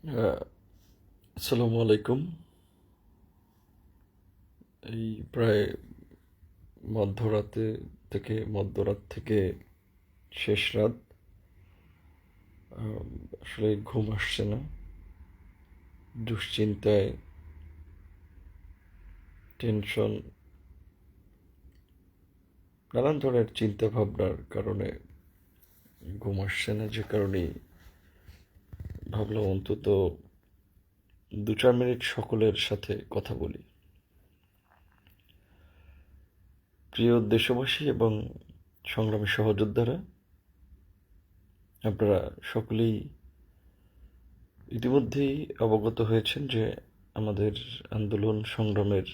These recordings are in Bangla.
আসসালামু আলাইকুম। এই প্রায় মধ্যরাত থেকে শেষ রাত। আহ, আসলে ঘুম আসছে না, দুশ্চিন্তায়, টেনশন, নানান ধরনের চিন্তা ভাবনার কারণে ঘুম আসছে না, যে কারণেই ভাবলাম অন্তত 2-4 মিনিট সকলের সাথে কথা বলি। প্রিয় দেশবাসী এবং সংগ্রামী সহযোদ্ধারা, আপনারা সকলেই ইতিমধ্যেই অবগত হয়েছেন যে আমাদের আন্দোলন সংগ্রামের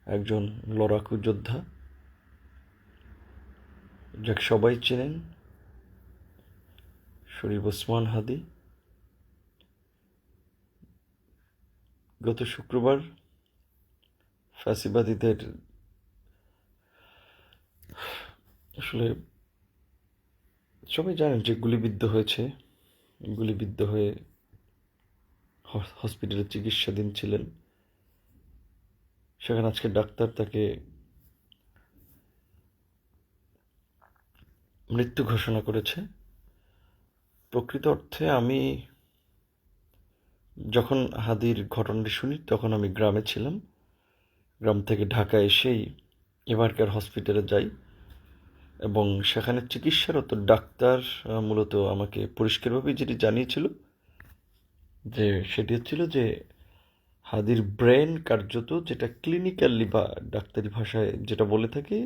একজন লড়াকু যোদ্ধা, যাকে সবাই চেনেন, শরীফ ওসমান হাদি, গত শুক্রবার ফ্যাসিবাদীদের আসলে সবাই জানেন যে গুলিবিদ্ধ হয়েছে। গুলিবিদ্ধ হয়ে হসপিটালে চিকিৎসাধীন ছিলেন। সেখানে আজকে ডাক্তার তাকে মৃত্যু ঘোষণা করেছে। প্রকৃত অর্থে আমি যখন হাদির ঘটনাটি শুনি তখন আমি গ্রামে ছিলাম। গ্রাম থেকে ঢাকা এসেই এবারকার হসপিটালে যাই এবং সেখানে চিকিৎসারত ডাক্তার মূলত আমাকে পরিষ্কারভাবে যেটি জানিয়েছিল যে সেটি হচ্ছিল যে হাদির ব্রেন কার্যত, যেটা ক্লিনিক্যালি বা ডাক্তারি ভাষায় যেটা বলে থাকি,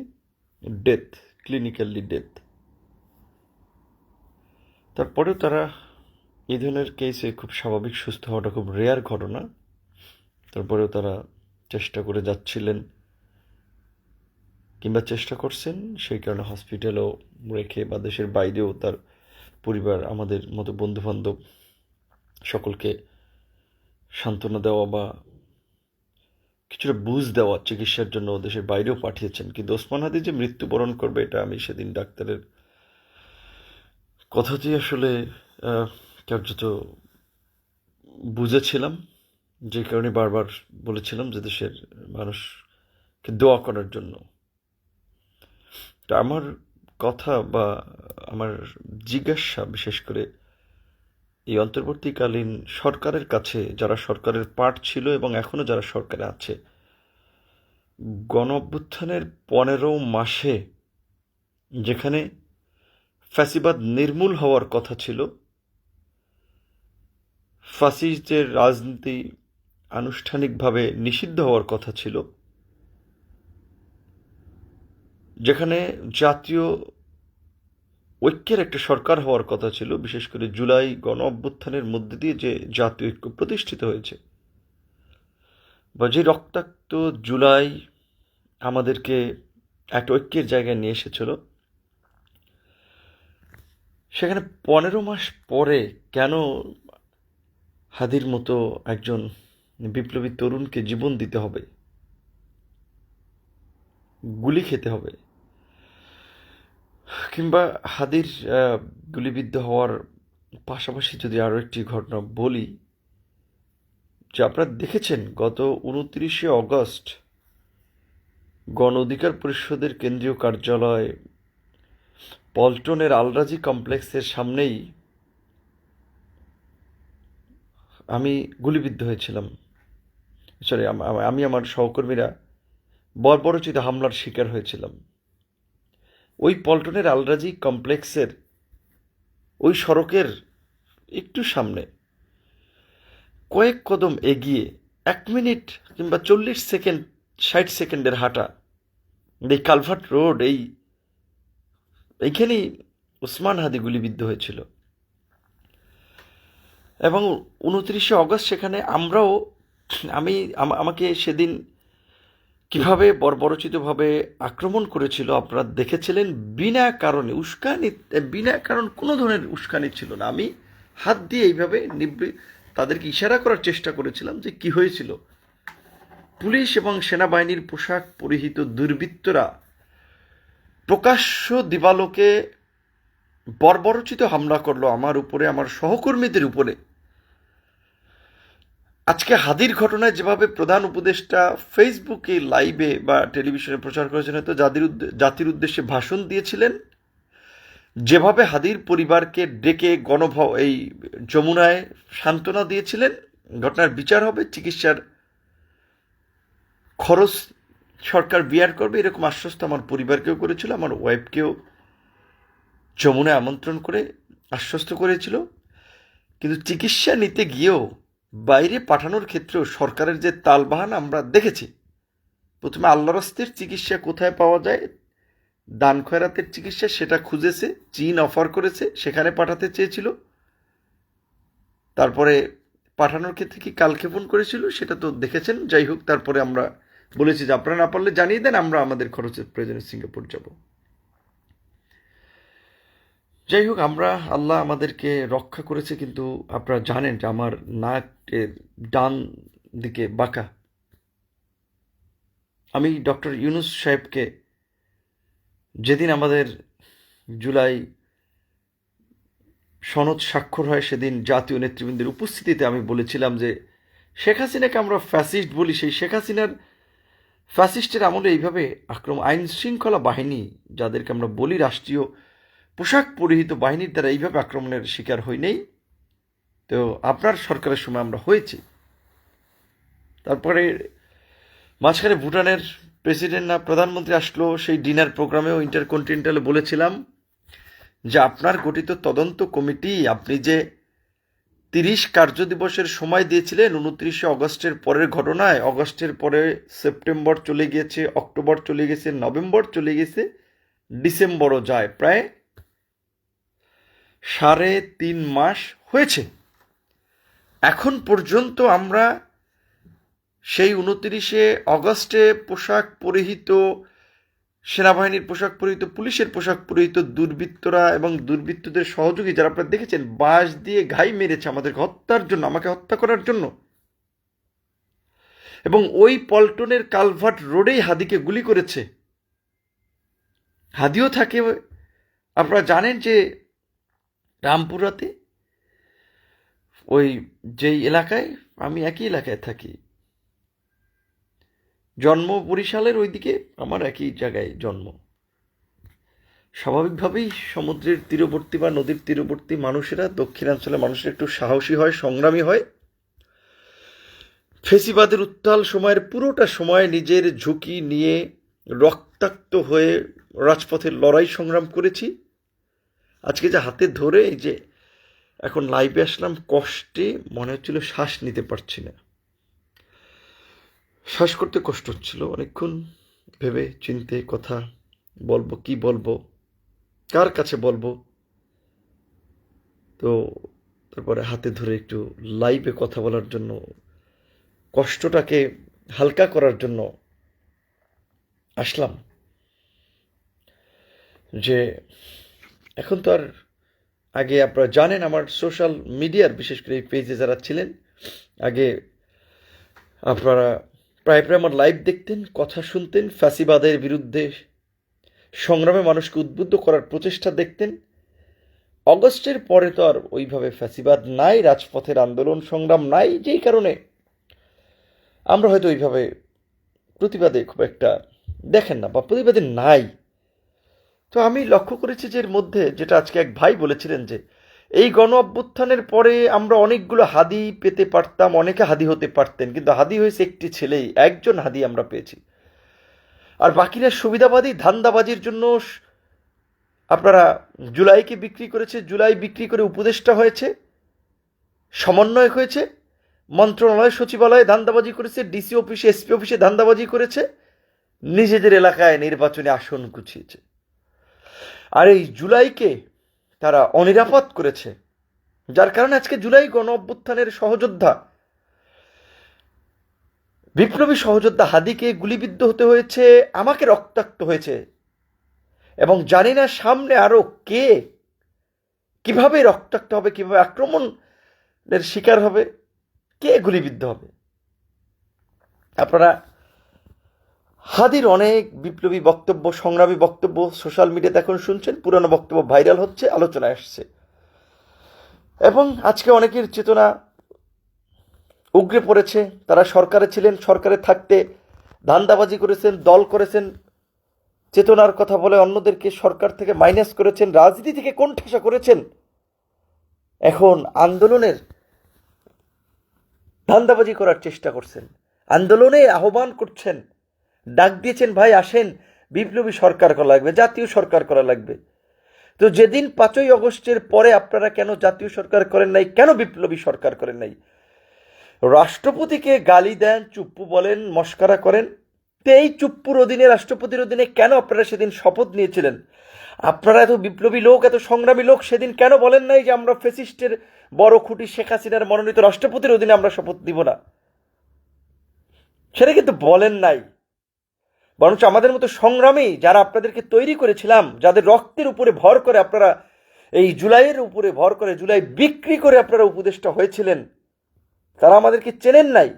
ডেথ, ক্লিনিক্যালি ডেথ। তারপরেও তারা এই ধরনের কেসে খুব স্বাভাবিক সুস্থ হওয়াটা খুব রেয়ার ঘটনা। তারপরেও তারা চেষ্টা করে যাচ্ছিলেন কিংবা চেষ্টা করছেন, সেই কারণে হসপিটালেও রেখে বা দেশের বাইরেও তার পরিবার, আমাদের মতো বন্ধুবান্ধব সকলকে সান্ত্বনা দেওয়া বা কিছুটা বুঝ দেওয়া, চিকিৎসার জন্য দেশের বাইরেও পাঠিয়েছেন। কিন্তু ওসমান হাদি যে মৃত্যুবরণ করবে, এটা আমি সেদিন ডাক্তারের কথাতেই আসলে কার্যত বুঝেছিলাম, যে কারণে বারবার বলেছিলাম যে দেশের মানুষকে দোয়া করার জন্য। তা আমার কথা বা আমার জিজ্ঞাসা বিশেষ করে এই অন্তর্বর্তীকালীন সরকারের কাছে, যারা সরকারের পার্ট ছিল এবং এখনো যারা সরকারে আছে, গণ অভ্যুত্থানের 15 মাসে যেখানে ফ্যাসিবাদ নির্মূল হওয়ার কথা ছিল, ফাসিস্টের রাজনীতি আনুষ্ঠানিকভাবে নিষিদ্ধ হওয়ার কথা ছিল, যেখানে জাতীয় ঐক্যের একটা সরকার হওয়ার কথা ছিল, বিশেষ করে জুলাই গণ অভ্যুত্থানের মধ্যে দিয়ে যে জাতীয় ঐক্য প্রতিষ্ঠিত হয়েছে বা যে রক্তাক্ত জুলাই আমাদেরকে একটা ঐক্যের জায়গায় নিয়ে এসেছিল, সেখানে 15 মাস পরে কেন হাদির মতো একজন বিপ্লবী তরুণকে জীবন দিতে হবে, গুলি খেতে হবে? কিংবা হাদির গুলিবিদ্ধ হওয়ার পাশাপাশি যদি আরও একটি ঘটনা বলি, যে আপনারা দেখেছেন গত 29শে অগস্ট গণ অধিকার পরিষদের কেন্দ্রীয় কার্যালয় পল্টনের আলরাজি কমপ্লেক্সের সামনেই আমি গুলিবিদ্ধ হয়েছিলাম। সরি, আমি আমার সহকর্মীরা বর্বরোচিত হামলার শিকার হয়েছিলাম। ওই পল্টনের আলরাজি কমপ্লেক্সের ওই সড়কের একটু সামনে, কয়েক কদম এগিয়ে, 1 মিনিট কিংবা 40 সেকেন্ড, 60 সেকেন্ডের হাঁটা, এই কালভার্ট রোড, এইখানেই ওসমান হাদি গুলিবিদ্ধ হয়েছিল। এবং 29শে অগস্ট সেখানে আমরাও, আমাকে সেদিন কিভাবে বর্বরোচিতভাবে আক্রমণ করেছিল আপনারা দেখেছিলেন। বিনা কারণে উস্কানি, বিনা কারণ কোনো ধরনের উস্কানি ছিল না। আমি হাত দিয়ে এইভাবে তাদেরকে ইশারা করার চেষ্টা করেছিলাম যে কি হয়েছিল। পুলিশ এবং সেনাবাহিনীর পোশাক পরিহিত দুর্বৃত্তরা প্রকাশ্য দিবালোকে বর্বরোচিত হামলা করলো আমার উপরে, আমার সহকর্মীদের উপরে। আজকে হাদির ঘটনায় যেভাবে প্রধান উপদেষ্টা ফেসবুকে লাইভে বা টেলিভিশনে প্রচার করেছেন, হয়তো জাতির উদ্দেশ্যে ভাষণ দিয়েছিলেন, যেভাবে হাদির পরিবারকে ডেকে এই যমুনায় সান্ত্বনা দিয়েছিলেন, ঘটনার বিচার হবে, চিকিৎসার খরচ সরকার বিয়ার করবে, এরকম আশ্বস্ত আমার পরিবারকেও করেছিল, আমার ওয়াইফকেও যমুনায় আমন্ত্রণ করে আশ্বস্ত করেছিল। কিন্তু চিকিৎসা নিতে গিয়েও বাইরে পাঠানোর ক্ষেত্রেও সরকারের যে তালবাহানা আমরা দেখেছি। প্রথমে আল্লাহ রাস্তের চিকিৎসা কোথায় পাওয়া যায়, দান খয়রাতের চিকিৎসা, সেটা খুঁজেছে, চীন অফার করেছে, সেখানে পাঠাতে চেয়েছিল। তারপরে পাঠানোর ক্ষেত্রে কি কালক্ষেপণ করেছিল সেটা তো দেখেছেন। যাই হোক, তারপরে আমরা বলেছি যে আপনারা না পারলে জানিয়ে দেন, আমরা আমাদের খরচের প্রয়োজনে সিঙ্গাপুর যাব। যাই হোক, আল্লাহ আমাদেরকে রক্ষা করেছে। কিন্তু আপনারা জানেন যে আমার নাকের ডান দিকে বাঁকা। আমি ডক্টর ইউনুস সাহেবকে যেদিন আমাদের জুলাই সনদ স্বাক্ষর হয়, সেদিন জাতীয় নেতৃবৃন্দের উপস্থিতিতে আমি বলেছিলাম যে শেখ হাসিনাকে আমরা ফ্যাসিস্ট বলি, সেই শেখ হাসিনার ফ্যাসিস্টের আমলে এইভাবে আইন শৃঙ্খলা বাহিনী, যাদেরকে আমরা বলি রাষ্ট্রীয় পোশাক পরিহিত বাহিনীর দ্বারা এইভাবে আক্রমণের শিকার হই নেই। তো আপনার সরকারের সময় আমরা হয়েছি। তারপরে মাঝখানে ভুটানের প্রেসিডেন্ট না প্রধানমন্ত্রী আসলো, সেই ডিনার প্রোগ্রামেও ইন্টারকন্টিনেন্টালে বলেছিলাম যে আপনার গঠিত তদন্ত কমিটি, আপনি যে 30 কার্যদিবসের সময় দিয়েছিলেন 29 অগস্টের পরের ঘটনায়, অগস্টের পরে সেপ্টেম্বর চলে গিয়েছে, অক্টোবর চলে গেছে, নভেম্বর চলে গেছে, ডিসেম্বরও যায়, প্রায় 3.5 মাস হয়েছে। এখন পর্যন্ত আমরা সেই 29 অগস্টে পোশাক পরিহিত সেনাবাহিনীর পোশাক পরিহিত, পুলিশের পোশাক পরিহিত দুর্বৃত্তরা এবং দুর্বৃত্তদের সহযোগী যারা আপনারা দেখেছেন, বাঁশ দিয়ে ঘাই মেরেছে আমাদেরকে হত্যার জন্য, আমাকে হত্যা করার জন্য, এবং ওই পল্টনের কালভার্ট রোডেই হাদিকে গুলি করেছে। হাদিও থাকে, আপনারা জানেন যে রামপুরাতে, ওই যেই এলাকায়, আমি একই এলাকায় থাকি, জন্ম বরিশালের ওইদিকে, আমার একই জায়গায় জন্ম। স্বাভাবিকভাবেই সমুদ্রের তীরবর্তী বা নদীর তীরবর্তী মানুষেরা, দক্ষিণাঞ্চলের মানুষেরা একটু সাহসী হয়, সংগ্রামী হয়। ফেসিবাদের উত্তাল সময়ের পুরোটা সময় নিজের ঝুঁকি নিয়ে রক্তাক্ত হয়ে রাজপথের লড়াই সংগ্রাম করেছি। আজকে যে হাতে ধরে এই যে এখন লাইভে আসলাম, কষ্টে মনে হচ্ছিল শ্বাস নিতে পারছি না, শ্বাস করতে কষ্ট হচ্ছিল। অনেকক্ষণ ভেবে চিন্তে কথা বলবো, কি বলবো, কার কাছে বলবো। তো তারপরে হাতে ধরে একটু লাইভে কথা বলার জন্য, কষ্টটাকে হালকা করার জন্য আসলাম। যে এখন তো আর, আগে আপনারা জানেন আমার সোশ্যাল মিডিয়ার, বিশেষ করে এই পেজে যারা ছিলেন, আগে আপনারা প্রায় আমার লাইভ দেখতেন, কথা শুনতেন, ফ্যাসিবাদের বিরুদ্ধে সংগ্রামে মানুষকে উদ্বুদ্ধ করার প্রচেষ্টা দেখতেন। অগস্টের পরে তো আর ওইভাবে ফ্যাসিবাদ নাই, রাজপথের আন্দোলন সংগ্রাম নাই, যেই কারণে আমরা হয়তো ওইভাবে প্রতিবাদে খুব একটা দেখেন না, বা প্রতিবাদে নাই। তো আমি লক্ষ্য করেছি যে এর মধ্যে, যেটা আজকে এক ভাই বলেছিলেন, যে এই গণ অভ্যুত্থানের পরে আমরা অনেকগুলো হাদি পেতে পারতাম, অনেকে হাদি হতে পারতেন, কিন্তু হাদি হয়েছে একটি ছেলেই, একজন হাদি আমরা পেয়েছি। আর বাকিরা সুবিধাবাদী, ধান্দাবাজির জন্য আপনারা জুলাইকে বিক্রি করেছে, জুলাই বিক্রি করে উপদেষ্টা হয়েছে, সমন্বয়ক হয়েছে, মন্ত্রণালয় সচিবালয়ে ধান্দাবাজি করেছে, ডিসি অফিসে, এসপি অফিসে ধান্দাবাজি করেছে, নিজেদের এলাকায় নির্বাচনে আসন গুছিয়েছে। আর এই জুলাইকে তারা অনিরাপদ করেছে, যার কারণে আজকে জুলাই গণ অভ্যুত্থানের সহযোদ্ধা, বিপ্লবী সহযোদ্ধা হাদিকে গুলিবিদ্ধ হতে হয়েছে, আমাকে রক্তাক্ত হয়েছে, এবং জানি না সামনে আরো কে কিভাবে রক্তাক্ত হবে, কিভাবে আক্রমণের শিকার হবে, কে গুলিবিদ্ধ হবে। আপনারা হাদির অনেক বিপ্লবী বক্তব্য, সংগ্রামী বক্তব্য সোশ্যাল মিডিয়াতে এখন শুনছেন, পুরনো বক্তব্য ভাইরাল হচ্ছে, আলোচনায় আসছে, এবং আজকে অনেকের চেতনা উগরে পড়েছে। তারা সরকারে ছিলেন, সরকারে থাকতে ধান্দাবাজি করেছেন, দল করেছেন, চেতনার কথা বলে অন্যদেরকে সরকার থেকে মাইনাস করেছেন, রাজনীতি থেকে কোণঠাসা করেছেন। এখন আন্দোলনের ধান্দাবাজি করার চেষ্টা করছেন, আন্দোলনে আহ্বান করছেন, ডাক দিয়েছেন, ভাই আসেন বিপ্লবী সরকার করা লাগবে, জাতীয় সরকার করা লাগবে। তো যেদিন 5ই অগস্টের পরে আপনারা কেন জাতীয় সরকার করেন নাই, কেন বিপ্লবী সরকার করেন নাই? রাষ্ট্রপতিকে গালি দেন, চুপ্পু বলেন, মস্কারা করেন। তো এই চুপ্পুর অধীনে, রাষ্ট্রপতির অধীনে কেন আপনারা সেদিন শপথ নিয়েছিলেন? আপনারা এত বিপ্লবী লোক, এত সংগ্রামী লোক, সেদিন কেন বলেন নাই যে আমরা ফ্যাসিস্টের বড় খুঁটি শেখ হাসিনার মনোনীত রাষ্ট্রপতির অধীনে আমরা শপথ দিব না? সেটা কিন্তু বলেন নাই। বরঞ্চ আমাদের মতো সংগ্রামী যারা আপনাদেরকে তৈরি করেছিলাম, যাদের রক্তের উপরে ভর করে আপনারা, এই জুলাইয়ের উপরে ভর করে, জুলাই বিক্রি করে আপনারা উপদেষ্টা হয়েছিলেন, তারা আমাদেরকে চেনেন নাই।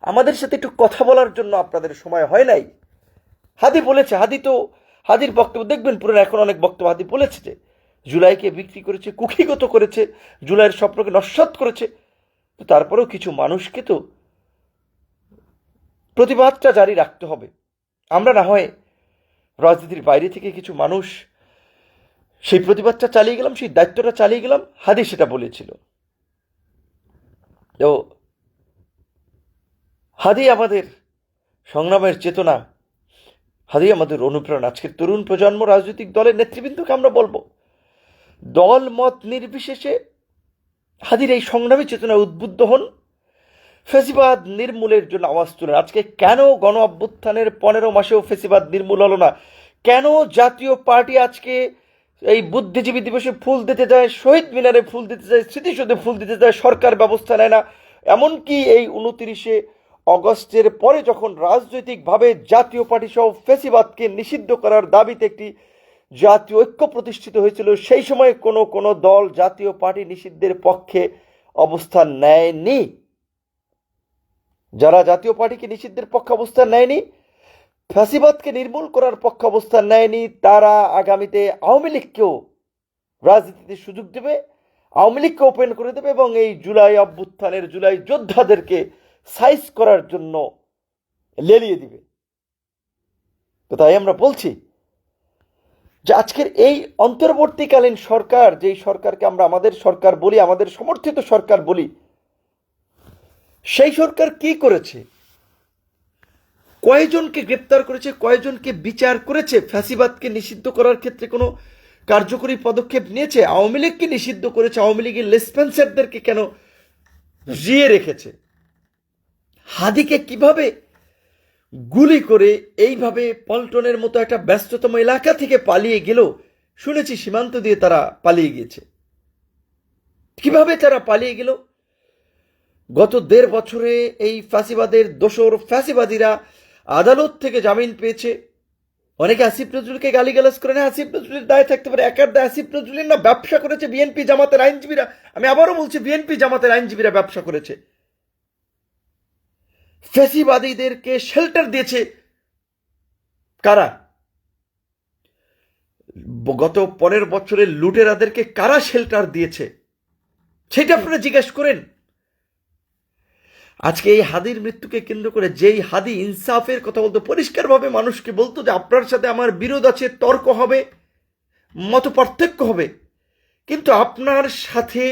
আমাদের সাথে একটু কথা বলার জন্য আপনাদের সময় হয় নাই। হাদি বলেছে, হাদির বক্তব্য দেখবেন পুরো, এখন অনেক বক্তব্য হাদি বলেছে যে জুলাইকে বিক্রি করেছে, কুক্ষিগত করেছে, জুলাইয়ের স্বপ্নকে নস্যাৎ করেছে। তো তারপরেও কিছু মানুষকে তো প্রতিবাদটা জারি রাখতে হবে। আমরা না হয় রাজনীতির বাইরে থেকে কিছু মানুষ সেই প্রতিবাদটা চালিয়ে গেলাম, সেই দায়িত্বটা চালিয়ে গেলাম। হাদি সেটা বলেছিল। তো হাদি আমাদের সংগ্রামের চেতনা, হাদি আমাদের অনুপ্রেরণা। আজকের তরুণ প্রজন্ম, রাজনৈতিক দলের নেতৃবৃন্দকে আমরা বলবো, দল মত নির্বিশেষে হাদির এই সংগ্রামী চেতনায় উদ্বুদ্ধ হন, ফেসিবাদ নির্মূলের জন্য আওয়াজ তুলেন। আজকে কেন গণ অভ্যুত্থানের 15 মাসেও ফেসিবাদ নির্মূল হলো না? কেন জাতীয় পার্টি আজকে এই বুদ্ধিজীবী দিবসে ফুল দিতে যায়, শহীদ মিনারে ফুল দিতে যায়, স্মৃতিসৌধে ফুল দিতে যায়, সরকার ব্যবস্থা নেয় না? এমনকি এই 29শে অগস্টের পরে যখন রাজনৈতিকভাবে জাতীয় পার্টি সহ ফেসিবাদকে নিষিদ্ধ করার দাবিতে একটি জাতীয় ঐক্য প্রতিষ্ঠিত হয়েছিল, সেই সময় কোনো দল জাতীয় পার্টি নিষিদ্ধের পক্ষে অবস্থান নেয়নি। যারা জাতীয় পার্টিকে নিষিদ্ধের পক্ষে অবস্থান নেয়নি, ফ্যাসিবাদকে নির্মূল করার পক্ষে অবস্থান নেয়নি, তারা আগামীতে আওয়ামী লীগকেও রাজনীতিতে সুযোগ দেবে, আওয়ামী লীগকে ওপেন করে দেবে এবং এই জুলাই অভ্যুত্থানের, জুলাই যোদ্ধাদেরকে সাইজ করার জন্য লেলিয়ে দিবে। তো তাই আমরা বলছি যে আজকের এই অন্তর্বর্তীকালীন সরকার, যেই সরকারকে আমরা আমাদের সরকার বলি, আমাদের সমর্থিত সরকার বলি, সেই সরকার কি করেছে? কয়জনকে গ্রেপ্তার করেছে, কয়জনকে বিচার করেছে? ফ্যাসিবাদকে নিষিদ্ধ করার ক্ষেত্রে কোনো কার্যকরী পদক্ষেপ নিয়েছে? আওয়ামী লীগকে নিষিদ্ধ করেছে, আওয়ামী লীগের লেসপেন্সারদেরকে কেন জিয়ে রেখেছে? হাদিকে কিভাবে গুলি করে এইভাবে পল্টনের মতো একটা ব্যস্ততম এলাকা থেকে পালিয়ে গেল? শুনেছি সীমান্ত দিয়ে তারা পালিয়ে গিয়েছে। কিভাবে তারা পালিয়ে গেল? গত 1.5 বছরে এই ফ্যাসিবাদের দোসর ফ্যাসিবাদীরা আদালত থেকে জামিন পেয়েছে। অনেকে আসিফ নজরুলকে গালিগালাজ করে না, আসিফ নজরুলের দায় থাকতে পারে, একার দায় আসিফ নজরুলের না। ব্যবসা করেছে বিএনপি জামাতের আইনজীবীরা। আমি আবারও বলছি, বিএনপি জামাতের আইনজীবীরা ব্যবসা করেছে। ফ্যাসিবাদীদেরকে শেল্টার দিয়েছে কারা? গত 15 বছরের লুটেরাদেরকে কারা শেল্টার দিয়েছে সেটা আপনারা জিজ্ঞাসা করেন। আজকে এই হাদির মৃত্যুকে কেন্দ্র করে যেই হাদি ইনসাফের কথা বলতো, পরিষ্কারভাবে মানুষকে বলতো যে আপনার সাথে আমার বিরোধ আছে, তর্ক হবে, মত পার্থক্য হবে, কিন্তু আপনার সাথে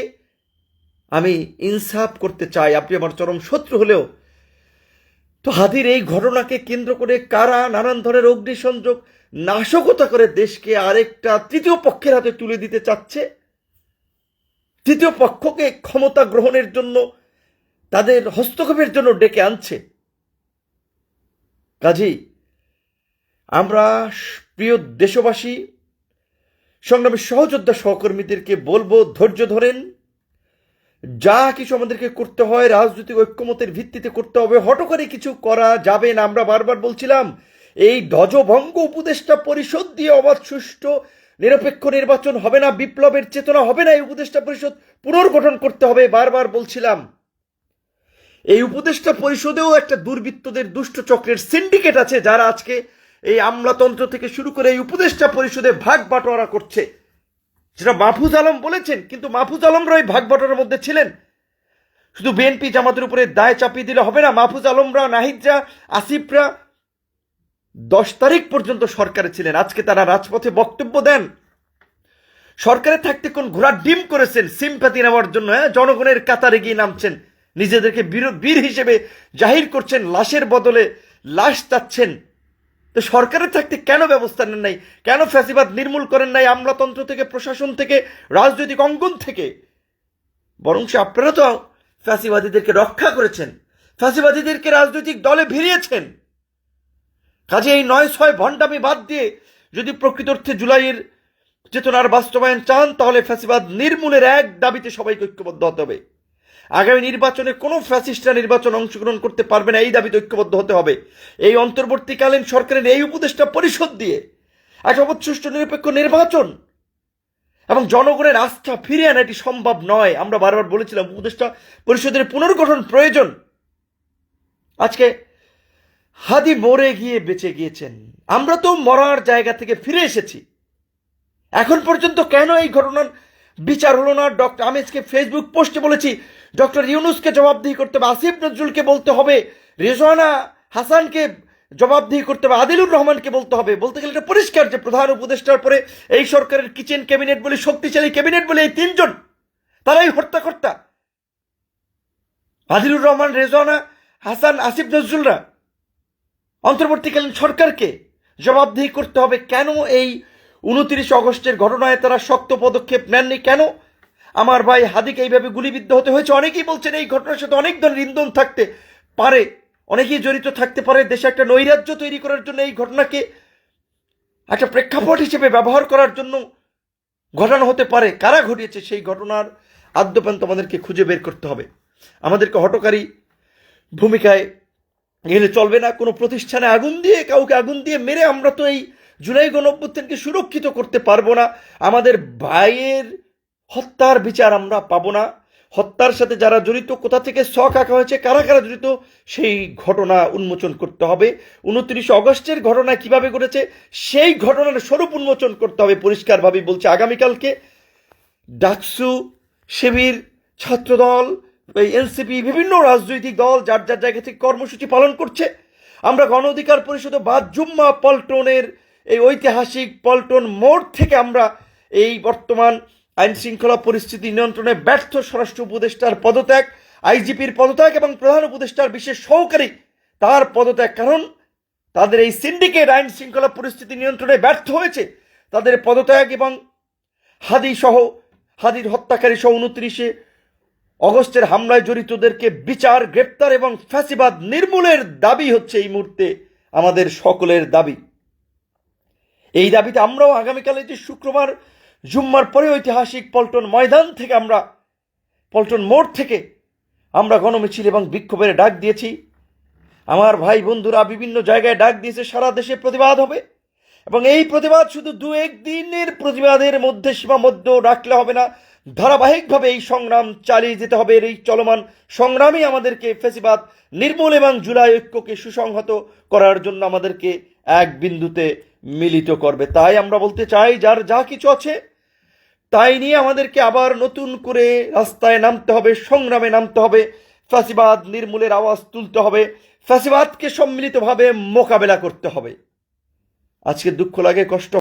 আমি ইনসাফ করতে চাই, আপনি আমার চরম শত্রু হলেও। তো হাদির এই ঘটনাকে কেন্দ্র করে কারা নানান ধরনের অগ্নিসংযোগ, নাশকতা করে দেশকে আরেকটা তৃতীয় পক্ষের হাতে তুলে দিতে চাচ্ছে, তৃতীয় পক্ষকে ক্ষমতা গ্রহণের জন্য, তাদের হস্তক্ষেপের জন্য ডেকে আনছে। কাজেই আমরা প্রিয় দেশবাসী, সংগ্রামী সহযোদ্ধা সহকর্মীদেরকে বলবো, ধৈর্য ধরেন। যা কিছু আমাদেরকে করতে হয় রাজনৈতিক ঐক্যমতের ভিত্তিতে করতে হবে, হঠকারী কিছু করা যাবে না। আমরা বারবার বলছিলাম, এই ধ্বজভঙ্গ উপদেষ্টা পরিষদ দিয়ে অবাধ, সুষ্ঠু, নিরপেক্ষ নির্বাচন হবে না, বিপ্লবের চেতনা হবে না। এই উপদেষ্টা পরিষদ পুনর্গঠন করতে হবে, বারবার বলছিলাম। এই উপদেষ্টা পরিষদেও একটা দুর্বৃত্তদের দুষ্ট চক্রের সিন্ডিকেট আছে, যারা আজকে এই আমলাতন্ত্র থেকে শুরু করে এই উপদেষ্টা পরিষদে ভাগ বাটোয়ারা করছে, যেটা মাহফুজ আলম বলেছেন। কিন্তু মাহফুজ আলমরা এই ভাগ বাটোয়ারার মধ্যে ছিলেন। শুধু বিএনপি জামাতের উপরে দায় চাপিয়ে দিলে হবে না। মাহফুজ আলমরা, নাহিদরা, আসিফরা 10 তারিখ পর্যন্ত সরকারে ছিলেন, আজকে তারা রাজপথে বক্তব্য দেন। সরকারে থাকতে কোন ঘোড়ার ডিম করেছেন সিম্প্যাথি নেওয়ার জন্য, জনগণের কাতারে গিয়ে নামছেন, নিজেদেরকে বীর হিসেবে জাহির করছেন, লাশের বদলে লাশ চাচ্ছেন। তো সরকারে থাকতে কেন ব্যবস্থা নেন নাই? কেন ফ্যাসিবাদ নির্মূল করেন নাই আমলাতন্ত্র থেকে, প্রশাসন থেকে, রাজনৈতিক অঙ্গন থেকে? বরং আপনারা তো ফ্যাসিবাদীদেরকে রক্ষা করেছেন, ফ্যাসিবাদীদেরকে রাজনৈতিক দলে ভিড়িয়েছেন। কাজে এই 9-6 ভণ্ডামি বাদ দিয়ে যদি প্রকৃত অর্থে জুলাইয়ের চেতনার বাস্তবায়ন চান, তাহলে ফ্যাসিবাদ নির্মূলের এক দাবিতে সবাইকে ঐক্যবদ্ধ হতে হবে। আগামী নির্বাচনে কোনো ফ্যাসিস্টরা নির্বাচন অংশগ্রহণ করতে পারবে না, এই দাবিতে ঐক্যবদ্ধ হতে হবে। এই অন্তর্বর্তীকালীন সরকারের এই উপদেষ্টা পরিষদ দিয়ে একটা সুষ্ঠু নিরপেক্ষ নির্বাচন এবং জনগণের আস্থা ফিরিয়ে আনা এটি সম্ভব নয়। আমরা বারবার বলেছিলাম উপদেষ্টা পরিষদের পুনর্গঠন প্রয়োজন। আজকে হাদি মরে গিয়ে বেঁচে গিয়েছেন, আমরা তো মরার জায়গা থেকে ফিরে এসেছি। এখন পর্যন্ত কেন এই ঘটনার বিচার হলো না? আমি আজকে ফেসবুক পোস্টে বলেছি, ডক্টর ইউনূসকে জবাবদিহি করতে হবে, আসিফ নজরুলকে বলতে হবে, রেজওয়ানা হাসানকে জবাবদিহি করতে হবে, আদিলুর রহমানকে বলতে হবে। বলতে গেলে এটা পরিষ্কার যে প্রধান উপদেষ্টার পরে এই সরকারের কিচেন ক্যাবিনেট বলে, শক্তিশালী ক্যাবিনেট বলে এই 3 জন, তারাই হর্তাকর্তা। আদিলুর রহমান, রেজওয়ানা হাসান, আসিফ নজরুলরা অন্তর্বর্তীকালীন সরকারকে জবাবদিহি করতে হবে। কেন এই 29 অগস্টের ঘটনায় তারা শক্ত পদক্ষেপ নেননি? কেন আমার ভাই হাদিকে এইভাবে গুলিবিদ্ধ হতে হয়েছে? অনেকেই বলছেন এই ঘটনার সাথে অনেক ধরনের ইন্ধন থাকতে পারে, অনেকেই জড়িত থাকতে পারে। দেশে একটা নৈরাজ্য তৈরি করার জন্য এই ঘটনাকে একটা প্রেক্ষাপট হিসেবে ব্যবহার করার জন্য ঘটানো হতে পারে। কারা ঘটিয়েছে সেই ঘটনার আদ্যপান্ত আমাদেরকে খুঁজে বের করতে হবে। আমাদেরকে হটকারী ভূমিকায় গেলে চলবে না। কোনো প্রতিষ্ঠানে আগুন দিয়ে, কাউকে আগুন দিয়ে মেরে আমরা তো এই জুলাই গণঅভ্যুত্থানকে সুরক্ষিত করতে পারবো না। আমাদের ভাইয়ের হত্যার বিচার আমরা পাবো না। হত্যার সাথে যারা জড়িত, কোথা থেকে শখ আঁকা হয়েছে, কারা কারা জড়িত, সেই ঘটনা উন্মোচন করতে হবে। 29 অগস্টের ঘটনা কিভাবে ঘটেছে সেই ঘটনার স্বরূপ উন্মোচন করতে হবে। পরিষ্কারভাবে বলছে, আগামীকালকে ডাকসু, শিবির, ছাত্রদল, এনসিপি, বিভিন্ন রাজনৈতিক দল যার যার জায়গা থেকে কর্মসূচি পালন করছে। আমরা গণ অধিকার পরিষদ বাদ জুম্মা পল্টনের এই ঐতিহাসিক পল্টন মোড় থেকে আমরা এই বর্তমান আইন শৃঙ্খলা পরিস্থিতি নিয়ন্ত্রণে ব্যর্থ স্বরাষ্ট্র উপদেষ্টার পদত্যাগ, আইজিপির পদত্যাগ এবং প্রধান উপদেষ্টার বিশেষ সহকারী তার পদত্যাগ, কারণ তাদের এই সিন্ডিকেট আইন শৃঙ্খলা পরিস্থিতি নিয়ন্ত্রণে ব্যর্থ হয়েছে, তাদের পদত্যাগ এবং হাদির হত্যাকারী সহ 29 অগস্টের হামলায় জড়িতদেরকে বিচার, গ্রেপ্তার এবং ফ্যাসিবাদ নির্মূলের দাবি হচ্ছে এই মুহূর্তে আমাদের সকলের দাবি। এই দাবিতে আমরাও আগামীকাল যে শুক্রবার জুম্মার পরে ঐতিহাসিক পল্টন ময়দান থেকে, আমরা পল্টন মোড় থেকে আমরা গণমিছিল এবং বিক্ষোভের ডাক দিয়েছি। আমার ভাই বন্ধুরা বিভিন্ন জায়গায় ডাক দিয়েছে, সারা দেশে প্রতিবাদ হবে এবং এই প্রতিবাদ শুধু 2-1 দিনের প্রতিবাদের মধ্যে সীমাবদ্ধ রাখলে হবে না, ধারাবাহিকভাবে এই সংগ্রাম চালিয়ে যেতে হবে। এই চলমান সংগ্রামই আমাদেরকে ফ্যাসিবাদ নির্মূল এবং জুলাই ঐক্যকে সুসংহত করার জন্য আমাদেরকে এক বিন্দুতে মিলিত করবে। তাই আমরা বলতে চাই, যার যা কিছু আছে তাই নিয়ে আমাদেরকে আবার নতুন করে রাস্তায় নামতে হবে, সংগ্রামে নামতে হবে, ফ্যাসিবাদ নির্মূলের আওয়াজ তুলতে হবে, ফ্যাসিবাদকে সম্মিলিতভাবে মোকাবেলা করতে হবে। আজকে দুঃখ লাগে, কষ্ট